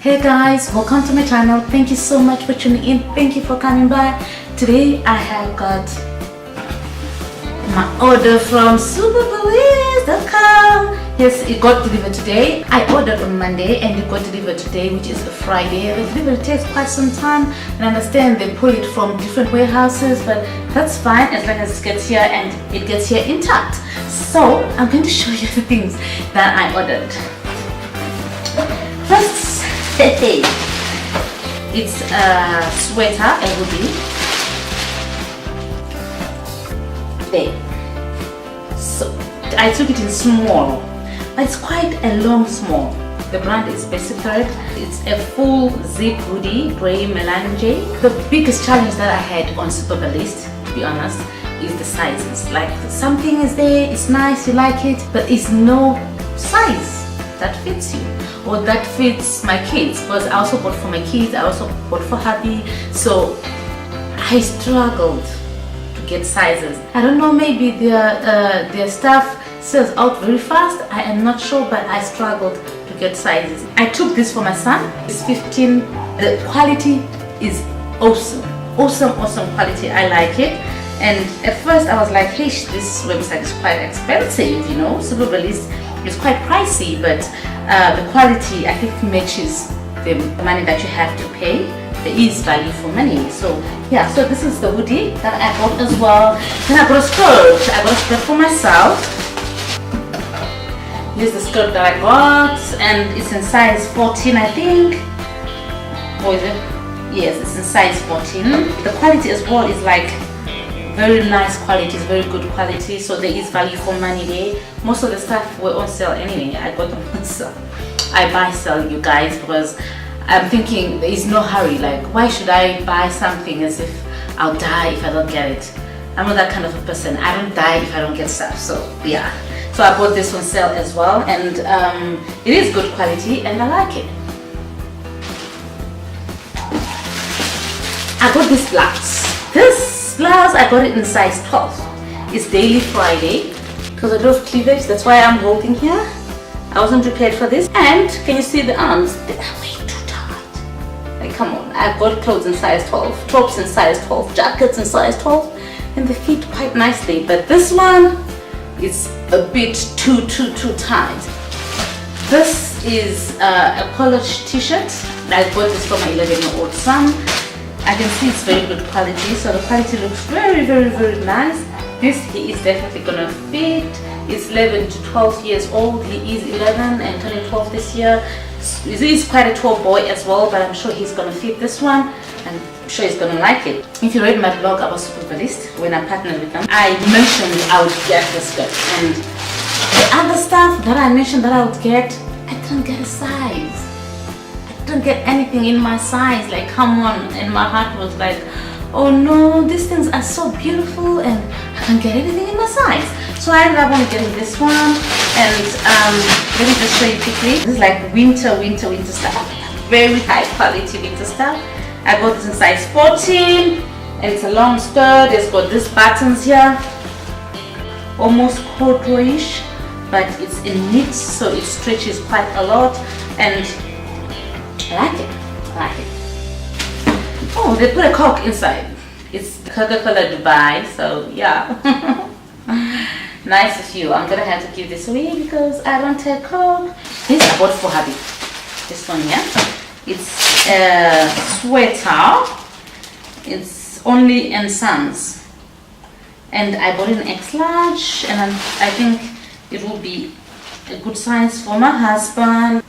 Hey guys, welcome to my channel. Thank you so much for tuning in. Thank you for coming by. Today I have got my order from Superbalist.com. Yes, it got delivered today. I ordered on Monday and it got delivered today, which is a Friday. The delivery takes quite some time, and I understand they pull it from different warehouses, but that's fine as long as it gets here and it gets here intact. So I'm going to show you the things that I ordered. First, it's a sweater, a hoodie. There. So I took it in small, but it's quite a long small. The brand is Basic Thread. It's a full zip hoodie, gray melange. The biggest challenge that I had on Superbalist, to be honest, is the sizes. Like, something is there, it's nice, you like it, but it's no size that fits you or that fits my kids, because I also bought for my kids, I also bought for hubby, so I struggled to get sizes. I don't know, maybe their stuff sells out very fast, I am not sure, but I struggled to get sizes. I took this for my son. It's 15. The quality is awesome quality. I like it. And at first I was like, hey, this website is quite expensive, you know, Superbalist is quite pricey, but the quality I think matches the money that you have to pay. There is value for money. So yeah, so this is the hoodie that I bought as well. Then I got a skirt. I got a skirt for myself. Here's the skirt that I got, and it's in size 14, I think. Or is it? Yes, it's in size 14. The quality as well is like very nice quality, it's very good quality, so there is value for money there. Most of the stuff were on sale anyway. I got them on sale. I buy sell, you guys, because I'm thinking there is no hurry. Like, why should I buy something as if I'll die if I don't get it? I'm not that kind of a person. I don't die if I don't get stuff. So yeah, so I bought this on sale as well, and it is good quality and I like it. I got this blouse. This blouse, I got it in size 12. It's daily Friday because I do have cleavage. That's why I'm holding here. I wasn't prepared for this. And can you see the arms? They are way too tight. Like, come on. I've got clothes in size 12, tops in size 12, jackets in size 12, and they fit quite nicely. But this one is a bit too tight. This is a collared t-shirt. I bought this for my 11-year-old son. I can see it's very good quality, so the quality looks very nice. This he is definitely gonna fit. It's 11 to 12 years old. He is 11 and turning 12 this year. He is quite a tall boy as well, but I'm sure he's gonna fit this one, and I'm sure he's gonna like it. If you read my blog about Superbalist, when I partnered with them, I mentioned I would get this skirt, and the other stuff that I mentioned that I would get, I didn't get a size. Don't get anything in my size. Like, come on. And my heart was like, oh no, these things are so beautiful and I can't get anything in my size. So I ended up on getting this one, and let me just show you quickly. This is like winter stuff, very high quality winter stuff. I got this in size 14, and it's a long skirt. It's got these buttons here, almost corduroyish, but it's in knit, so it stretches quite a lot, and I like it. Oh, they put a cork inside. It's Coca-Cola Dubai, so yeah. Nice of you. I'm gonna have to give this away because I don't take Coke. This I bought for hubby. This one, yeah. It's a sweater. It's only in Sons, and I bought it in X large, and I think it will be a good size for my husband.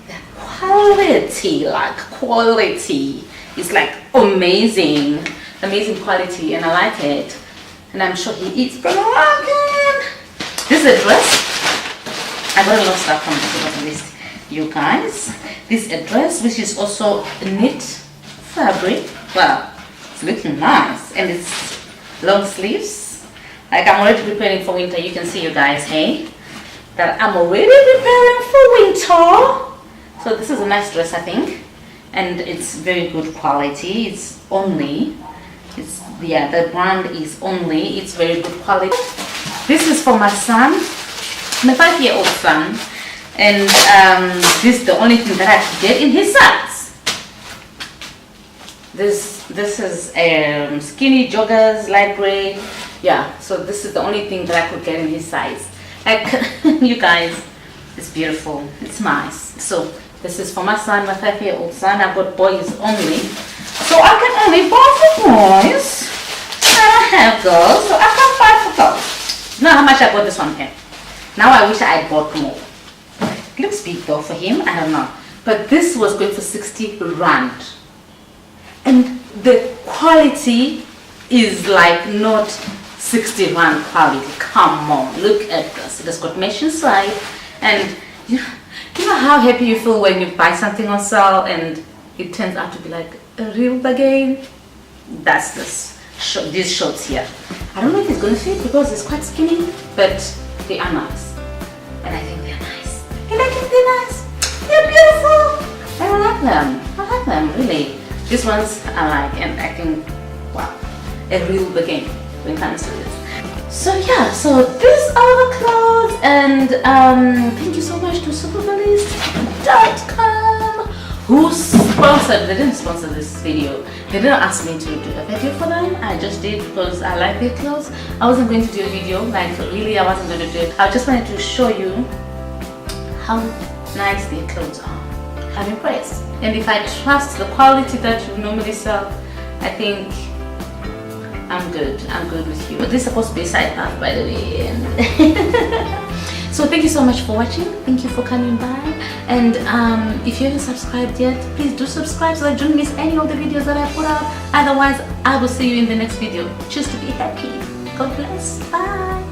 Quality is like amazing quality, and I like it, and I'm sure he is gonna like it. This is a dress. I got a lot of stuff from Superbalist, you guys. This is a dress which is also knit fabric. Wow, it's looking nice, and it's long sleeves. Like, I'm already preparing for winter. You can see, you guys, hey, that I'm already preparing for winter. So this is a nice dress, I think, and it's very good quality. The brand is Only. It's very good quality. This is for my son, my 5-year-old son, and this is the only thing that I could get in his size. This is skinny joggers, light gray. Yeah, so this is the only thing that I could get in his size. Like, you guys, it's beautiful, it's nice. So this is for my son, my 5-year-old son. I've got boys only, so I can only buy for boys. I have girls, so I can't buy for girls. Now how much I got this one here. Now I wish I had bought more. It looks big though for him, I don't know. But this was going for 60 rand. And the quality is like not 60 rand quality. Come on, look at this. It has got mesh inside, and you know how happy you feel when you buy something on sale and it turns out to be like a real bargain. That's these shorts here. I don't know if it's gonna fit because it's quite skinny, but they are nice, and I think they're nice. And I think they're nice. They're beautiful. I like them. I like them really. These ones I like, and I think, wow, a real bargain when it comes to this. So yeah, so these are the clothes, and thank you so much to Superbalist.com, who sponsored. They didn't sponsor this video. They didn't ask me to do a video for them. I just did because I like their clothes. I wasn't going to do a video, like really I wasn't going to do it. I just wanted to show you how nice their clothes are. I'm impressed, and if I trust the quality that you normally sell, I think I'm good with you. But this is supposed to be a side path, by the way. And so thank you so much for watching. Thank you for coming by, and if you haven't subscribed yet, please do subscribe so that you don't miss any of the videos that I put out. Otherwise, I will see you in the next video. Choose to be happy. God bless. Bye.